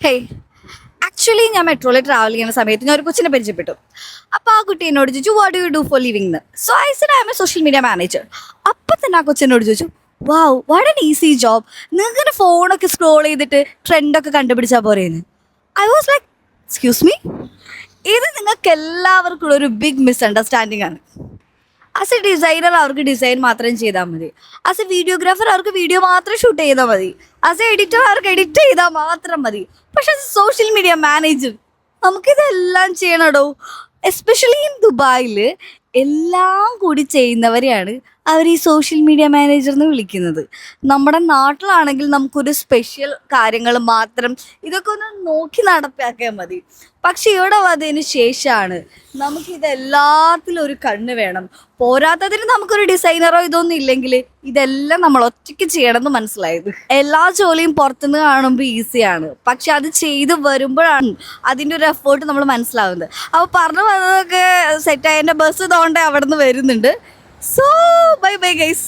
Hey, actually ഞാൻ മെട്രോയിൽ travel ചെയ്യുന്ന സമയത്ത് ഞാൻ ഒരു കൊച്ചിനെ പരിചയപ്പെട്ടു. അപ്പോൾ ആ കുട്ടി എന്നോട് ചോദിച്ചു what you do for living എന്ന്. So I said I am a social media manager. അപ്പം തന്നെ ആ കൊച്ചിനോട് ചോദിച്ചു wow what an easy job, നിങ്ങൾക്ക് ഫോണൊക്കെ സ്ക്രോൾ ചെയ്തിട്ട് ട്രെൻഡൊക്കെ കണ്ടുപിടിച്ചാൽ പോരെയെന്ന്. I was like excuse me, ഇത് നിങ്ങൾക്ക് എല്ലാവർക്കും ഒരു ബിഗ് മിസ്അണ്ടർസ്റ്റാൻഡിങ് ആണ്. ആസ് എ ഡിസൈനർ അവർക്ക് ഡിസൈൻ മാത്രം ചെയ്താൽ മതി. ആസ് എ വീഡിയോഗ്രാഫർ അവർക്ക് വീഡിയോ മാത്രം ഷൂട്ട് ചെയ്താൽ മതി. ആസ് എ എഡിറ്റർ അവർക്ക് എഡിറ്റ് ചെയ്താൽ മാത്രം മതി. പക്ഷെ സോഷ്യൽ മീഡിയ മാനേജർ നമുക്കിതെല്ലാം ചെയ്യണടോ. എസ്പെഷ്യലി ഇൻ ദുബായിൽ എല്ലാം കൂടി ചെയ്യുന്നവരെയാണ് അവർ ഈ സോഷ്യൽ മീഡിയ മാനേജർ എന്ന് വിളിക്കുന്നത്. നമ്മുടെ നാട്ടിലാണെങ്കിൽ നമുക്കൊരു സ്പെഷ്യൽ കാര്യങ്ങൾ മാത്രം ഇതൊക്കെ ഒന്ന് നോക്കി നടപ്പാക്കിയാൽ മതി. പക്ഷെ ഇവിടെ വന്നതിന് ശേഷമാണ് നമുക്കിതെല്ലാത്തിലും ഒരു കണ്ണ് വേണം. പോരാത്തതിന് നമുക്കൊരു ഡിസൈനറോ ഇതൊന്നും ഇല്ലെങ്കിൽ ഇതെല്ലാം നമ്മൾ ഒറ്റയ്ക്ക് ചെയ്യണമെന്ന് മനസ്സിലായത്. എല്ലാ ജോലിയും പുറത്തുനിന്ന് കാണുമ്പോൾ ഈസിയാണ്, പക്ഷെ അത് ചെയ്ത് വരുമ്പോഴാണ് അതിൻ്റെ ഒരു എഫേർട്ട് നമ്മൾ മനസ്സിലാവുന്നത്. അപ്പോൾ പറഞ്ഞു വന്നതൊക്കെ സെറ്റായി. എൻ്റെ ബസ് ഇതുകൊണ്ട് അവിടെ നിന്ന് വരുന്നുണ്ട്. So bye bye guys.